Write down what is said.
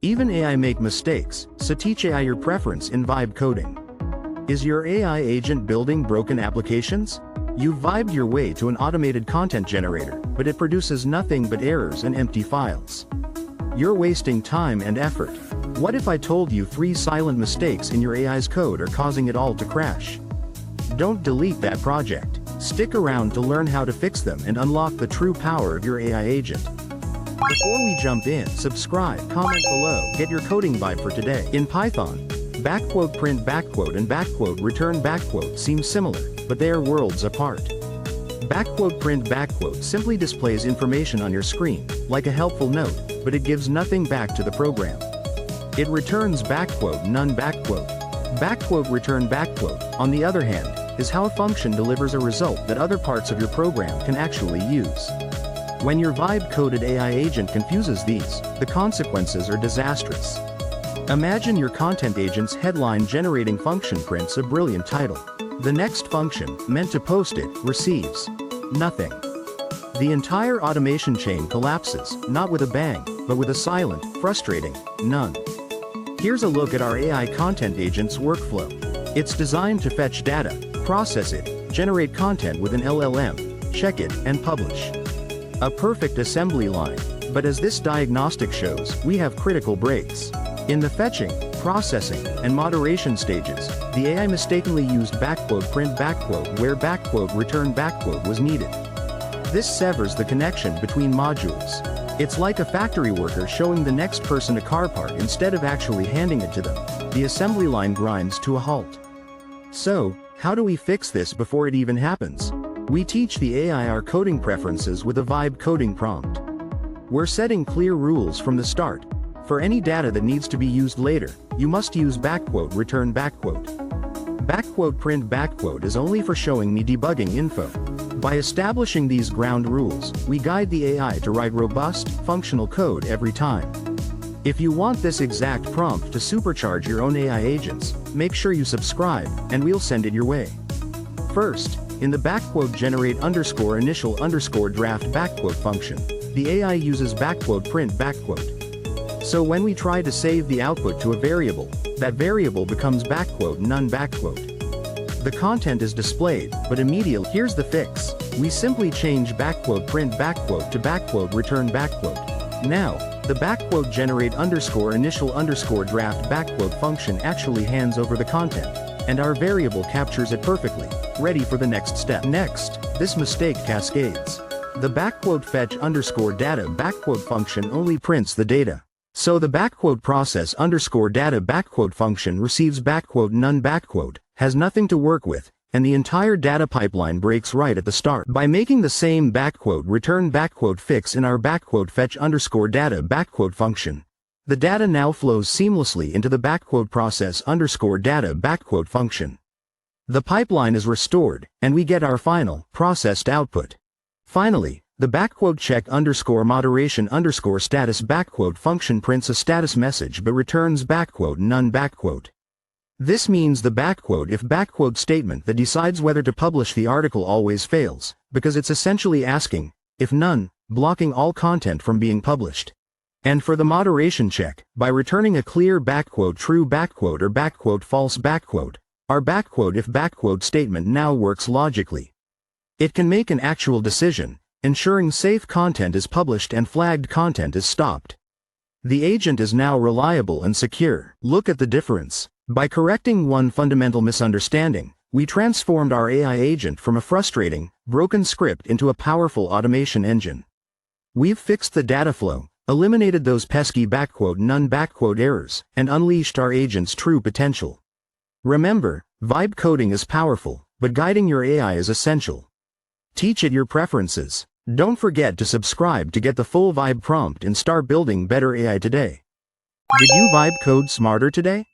Even AI make mistakes, so teach AI your preference in vibe coding. Is your AI agent building broken applications? You've vibed your way to an automated content generator, but it produces nothing but errors and empty files. You're wasting time and effort. What if I told you 3 silent mistakes in your AI's code are causing it all to crash? Don't delete that project. Stick around to learn how to fix them and unlock the true power of your AI agent. Before we jump in, subscribe, comment below, get your coding vibe for today. In Python, print and return seem similar, but they are worlds apart. Print simply displays information on your screen, like a helpful note, but it gives nothing back to the program. It returns none. Return on the other hand, is how a function delivers a result that other parts of your program can actually use. When your vibe-coded AI agent confuses these, the consequences are disastrous. Imagine your content agent's headline-generating function prints a brilliant title. The next function, meant to post it, receives nothing. The entire automation chain collapses, not with a bang, but with a silent, frustrating none. Here's a look at our AI content agent's workflow. It's designed to fetch data, process it, generate content with an LLM, check it, and publish. A perfect assembly line, but as this diagnostic shows, we have critical breaks. In the fetching, processing, and moderation stages, the AI mistakenly used print where return was needed. This severs the connection between modules. It's like a factory worker showing the next person a car part instead of actually handing it to them. The assembly line grinds to a halt. So, how do we fix this before it even happens? We teach the AI our coding preferences with a vibe coding prompt. We're setting clear rules from the start. For any data that needs to be used later, you must use return print is only for showing me debugging info. By establishing these ground rules, we guide the AI to write robust, functional code every time. If you want this exact prompt to supercharge your own AI agents, make sure you subscribe, and we'll send it your way. First, in the generate initial draft function, the AI uses print. So when we try to save the output to a variable, that variable becomes none. The content is displayed, but immediately. Here's the fix. We simply change print to return. Now, the generate initial draft function actually hands over the content, and our variable captures it perfectly, ready for the next step. Next, this mistake cascades. The fetch data function only prints the data. So the process data function receives none has nothing to work with, and the entire data pipeline breaks right at the start. By making the same return fix in our fetch data function, the data now flows seamlessly into the process data function. The pipeline is restored, and we get our final, processed output. Finally, the check moderation status function prints a status message but returns none. This means the if statement that decides whether to publish the article always fails, because it's essentially asking, if none, blocking all content from being published. And for the moderation check, by returning a clear true or false our if statement now works logically. It can make an actual decision, ensuring safe content is published and flagged content is stopped. The agent is now reliable and secure. Look at the difference. By correcting one fundamental misunderstanding, we transformed our AI agent from a frustrating, broken script into a powerful automation engine. We've fixed the data flow, eliminated those pesky none errors, and unleashed our agent's true potential. Remember, vibe coding is powerful, but guiding your AI is essential. Teach it your preferences. Don't forget to subscribe to get the full vibe prompt and start building better AI today. Did you vibe code smarter today?